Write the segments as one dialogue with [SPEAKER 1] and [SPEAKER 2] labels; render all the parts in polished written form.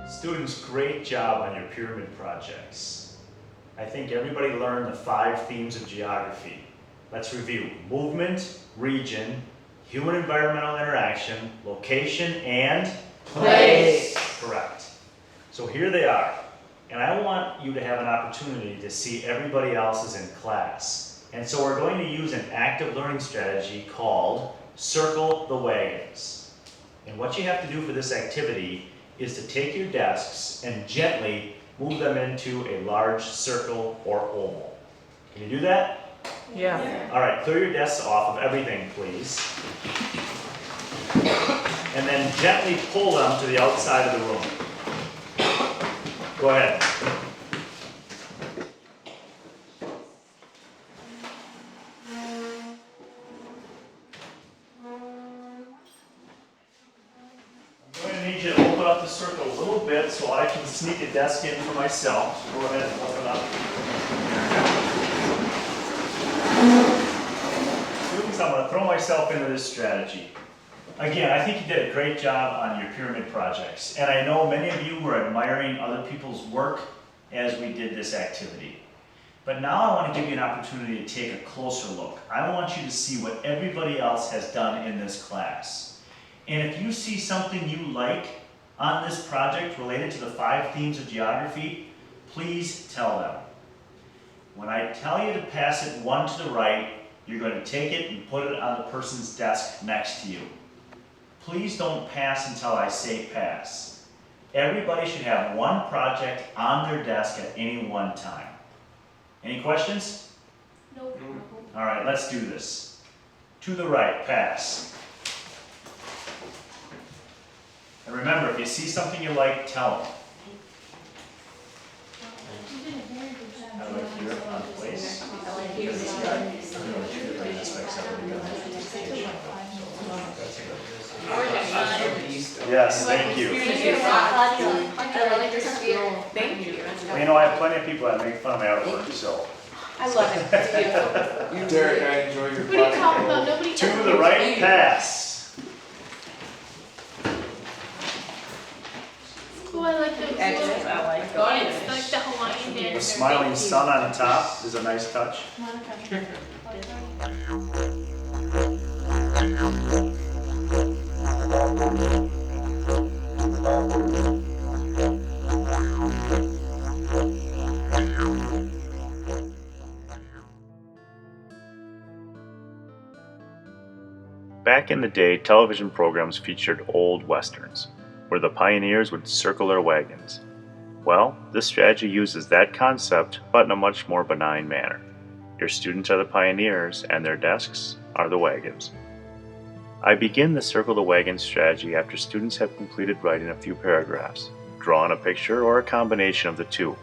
[SPEAKER 1] Students, great job on your pyramid projects. I think everybody learned the 5 themes of geography. Let's review: movement, region, human environmental interaction, location, and
[SPEAKER 2] place.
[SPEAKER 1] Correct. So here they are. And I want you to have an opportunity to see everybody else's in class. And so we're going to use an active learning strategy called Circle the Wagons. And what you have to do for this activity is to take your desks and gently move them into a large circle or oval. Can you do that?
[SPEAKER 2] Yeah.
[SPEAKER 1] All right, clear your desks off of everything, please. And then gently pull them to the outside of the room. Go ahead. I'm going to need you to open up the circle a little bit so I can sneak a desk in for myself. Go ahead and open up. Students, I'm going to throw myself into this strategy. Again, I think you did a great job on your pyramid projects, and I know many of you were admiring other people's work as we did this activity. But now I want to give you an opportunity to take a closer look. I want you to see what everybody else has done in this class. And if you see something you like on this project related to the 5 themes of geography, please tell them. When I tell you to pass it one to the right, you're going to take it and put it on the person's desk next to you. Please don't pass until I say pass. Everybody should have one project on their desk at any one time. Any questions?
[SPEAKER 3] Nope.
[SPEAKER 1] All right, let's do this. To the right, pass. And remember, if you see something you like, tell them.
[SPEAKER 3] You did a very good job.
[SPEAKER 1] How do I hear on place? Yes, thank you.
[SPEAKER 2] Thank you.
[SPEAKER 1] Well, you know, I have plenty of people that make fun of my artwork, so.
[SPEAKER 2] I love it. It's beautiful.
[SPEAKER 4] You, Derek, I enjoy your
[SPEAKER 3] What are you talking about? Nobody.
[SPEAKER 1] To the right, pass.
[SPEAKER 3] Oh, I like those.
[SPEAKER 2] Edges, I like
[SPEAKER 3] It's
[SPEAKER 2] those.
[SPEAKER 3] like the Hawaiian
[SPEAKER 1] The
[SPEAKER 3] dance.
[SPEAKER 1] smiling sun on the top is a nice touch. Back in the day, television programs featured old westerns, where the pioneers would circle their wagons. Well, this strategy uses that concept, but in a much more benign manner. Your students are the pioneers, and their desks are the wagons. I begin the Circle the Wagons strategy after students have completed writing a few paragraphs, drawn a picture, or a combination of the two.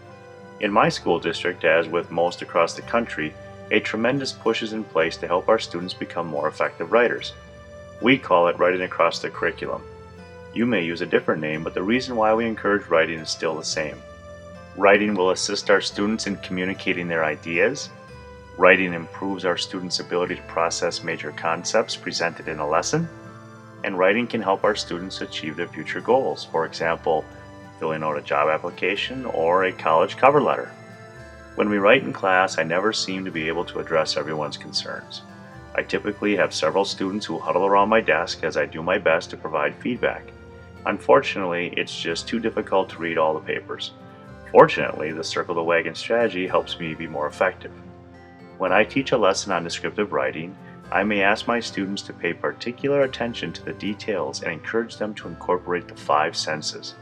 [SPEAKER 1] In my school district, as with most across the country, a tremendous push is in place to help our students become more effective writers. We call it writing across the curriculum. You may use a different name, but the reason why we encourage writing is still the same. Writing will assist our students in communicating their ideas. Writing improves our students' ability to process major concepts presented in a lesson. And writing can help our students achieve their future goals. For example, filling out a job application or a college cover letter. When we write in class, I never seem to be able to address everyone's concerns. I typically have several students who huddle around my desk as I do my best to provide feedback. Unfortunately, it's just too difficult to read all the papers. Fortunately, the Circle the Wagon strategy helps me be more effective. When I teach a lesson on descriptive writing, I may ask my students to pay particular attention to the details and encourage them to incorporate the 5 senses.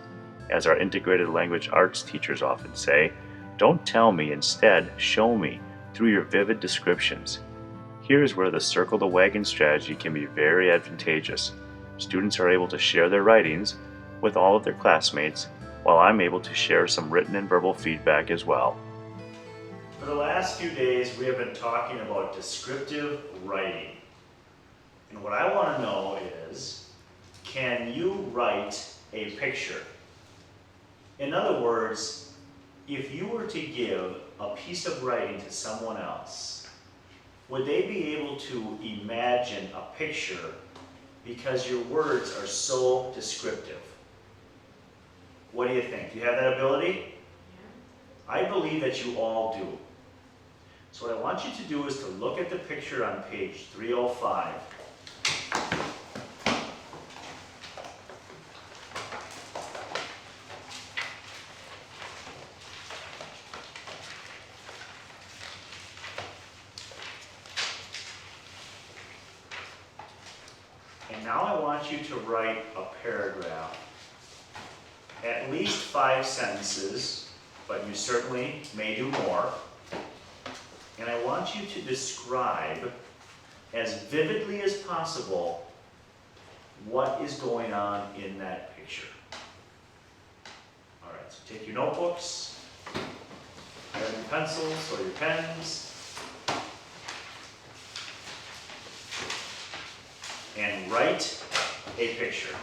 [SPEAKER 1] As our integrated language arts teachers often say, don't tell me, instead, show me through your vivid descriptions. Here's where the Circle the Wagon strategy can be very advantageous. Students are able to share their writings with all of their classmates, while I'm able to share some written and verbal feedback as well. For the last few days, we have been talking about descriptive writing. And what I want to know is, can you write a picture? In other words, if you were to give a piece of writing to someone else, would they be able to imagine a picture because your words are so descriptive? What do you think? Do you have that ability? I believe that you all do. So what I want you to do is to look at the picture on page 305. And now I want you to write a paragraph, at least 5 sentences, but you certainly may do more. And I want you to describe as vividly as possible what is going on in that picture. All right, so take your notebooks, grab your pencils or your pens, and write a picture.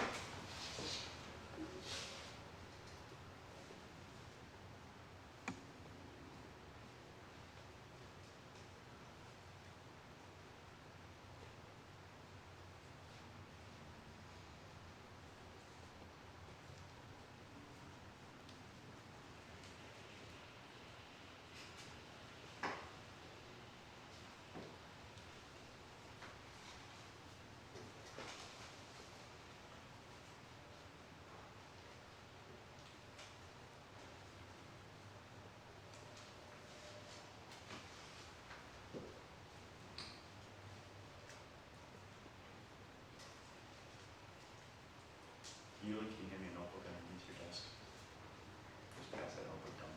[SPEAKER 1] Can you hand me a notebook underneath your desk? Just pass that notebook down.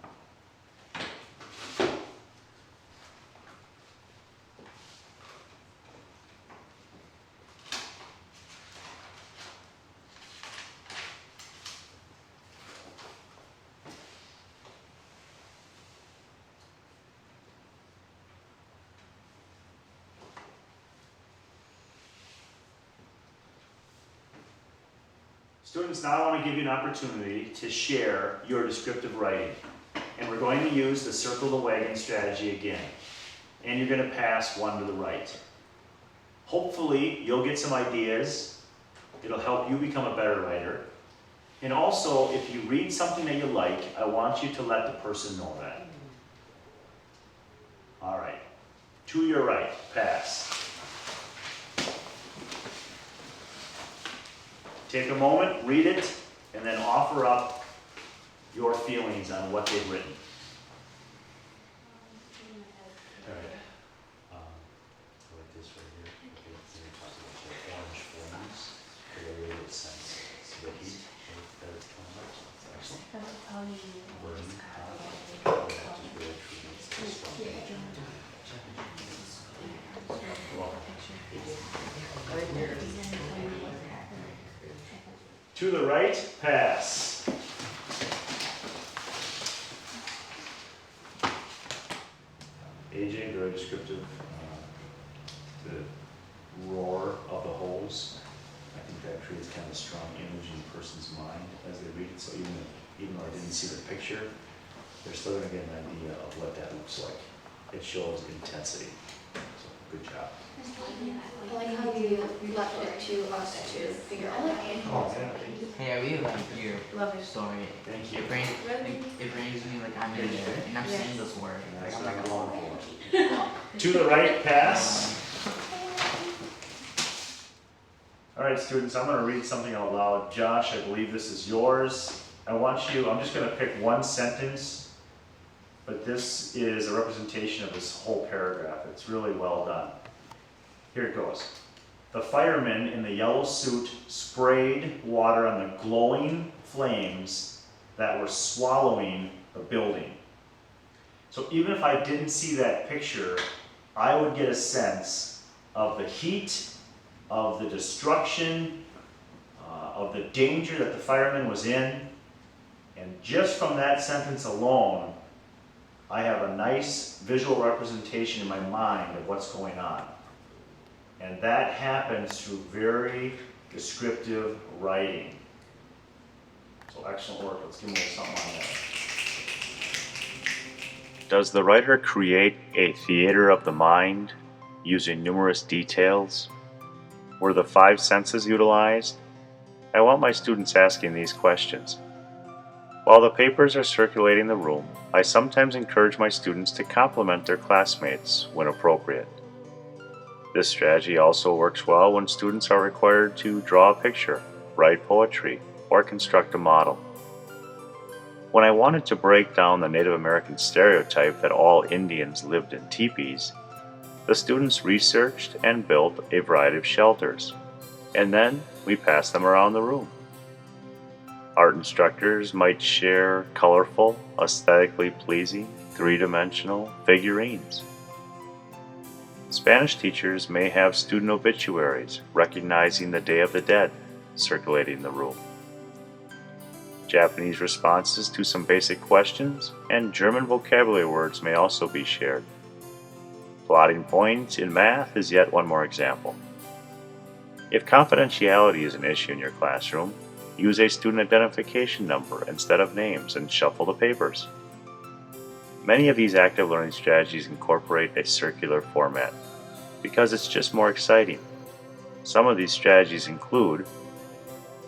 [SPEAKER 1] Students, now I want to give you an opportunity to share your descriptive writing. And we're going to use the circle the wagon strategy again. And you're going to pass one to the right. Hopefully, you'll get some ideas. It'll help you become a better writer. And also, if you read something that you like, I want you to let the person know that. All right. To your right, pass. Take a moment, read it, and then offer up your feelings on what they've written.
[SPEAKER 4] All right. I like this right here. Okay, so you're talking about the orange flames, the way it sense the heat that it's coming up. Excellent. Burning hot. That just really creates a strong energy. Well,
[SPEAKER 1] To the right, pass. AJ, very descriptive. The roar of the hose. I think that creates kind of a strong image in a person's mind as they read it. So even though I didn't see the picture, they're still going to get an idea of what that looks like. It shows intensity. So good job.
[SPEAKER 5] I like how you left it to us to figure out.
[SPEAKER 1] Oh, yeah.
[SPEAKER 6] Hey, I really like your
[SPEAKER 2] Love it.
[SPEAKER 6] story.
[SPEAKER 1] Thank you.
[SPEAKER 6] It brings me like I'm in there and I'm
[SPEAKER 2] Yes.
[SPEAKER 6] seeing this word.
[SPEAKER 1] That's
[SPEAKER 6] Like,
[SPEAKER 1] what
[SPEAKER 6] I'm
[SPEAKER 1] I'm
[SPEAKER 6] like,
[SPEAKER 1] going for. To the right, pass. All right, students, I'm going to read something out loud. Josh, I believe this is yours. I'm just going to pick one sentence, but this is a representation of this whole paragraph. It's really well done. Here it goes. The fireman in the yellow suit sprayed water on the glowing flames that were swallowing the building. So even if I didn't see that picture, I would get a sense of the heat, of the destruction, of the danger that the fireman was in. And just from that sentence alone, I have a nice visual representation in my mind of what's going on. And that happens through very descriptive writing. So excellent work. Let's give them a little something on that. Does the writer create a theater of the mind using numerous details? Were the 5 senses utilized? I want my students asking these questions. While the papers are circulating the room, I sometimes encourage my students to compliment their classmates when appropriate. This strategy also works well when students are required to draw a picture, write poetry, or construct a model. When I wanted to break down the Native American stereotype that all Indians lived in teepees, the students researched and built a variety of shelters, and then we passed them around the room. Art instructors might share colorful, aesthetically pleasing, three-dimensional figurines. Spanish teachers may have student obituaries recognizing the Day of the Dead circulating the room. Japanese responses to some basic questions and German vocabulary words may also be shared. Plotting points in math is yet one more example. If confidentiality is an issue in your classroom, use a student identification number instead of names and shuffle the papers. Many of these active learning strategies incorporate a circular format because it's just more exciting. Some of these strategies include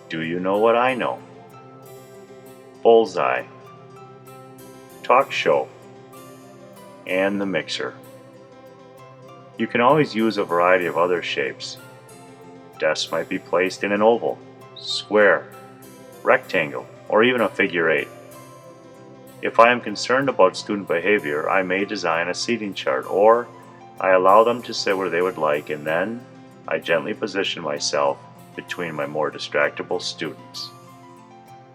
[SPEAKER 1] Do you know what I know? Bullseye, Talk show, and the mixer. You can always use a variety of other shapes. Desks might be placed in an oval, square, rectangle, or even a figure 8. If I am concerned about student behavior, I may design a seating chart, or I allow them to sit where they would like, and then I gently position myself between my more distractible students.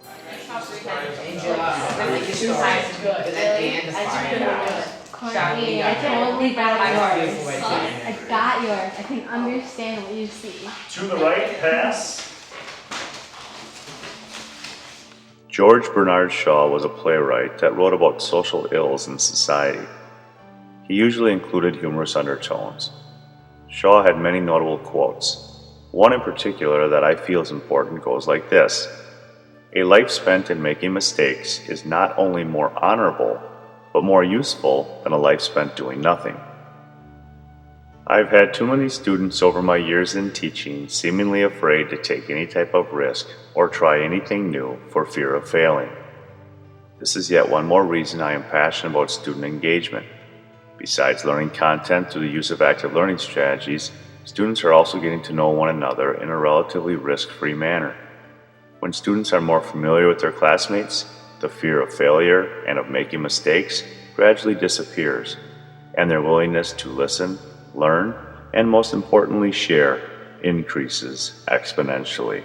[SPEAKER 6] Good job.
[SPEAKER 2] Good.
[SPEAKER 6] But at the end, the
[SPEAKER 2] I
[SPEAKER 6] fire
[SPEAKER 2] couldn't do
[SPEAKER 6] dies.
[SPEAKER 2] it.
[SPEAKER 7] Courtney, I totally got
[SPEAKER 6] I'm
[SPEAKER 7] yours.
[SPEAKER 6] sorry for it.
[SPEAKER 7] I got yours. I can understand what you see.
[SPEAKER 1] To the right, pass. George Bernard Shaw was a playwright that wrote about social ills in society. He usually included humorous undertones. Shaw had many notable quotes. One in particular that I feel is important goes like this: "A life spent in making mistakes is not only more honorable, but more useful than a life spent doing nothing." I've had too many students over my years in teaching seemingly afraid to take any type of risk or try anything new for fear of failing. This is yet one more reason I am passionate about student engagement. Besides learning content through the use of active learning strategies, students are also getting to know one another in a relatively risk-free manner. When students are more familiar with their classmates, the fear of failure and of making mistakes gradually disappears, and their willingness to listen, learn, and most importantly share increases exponentially.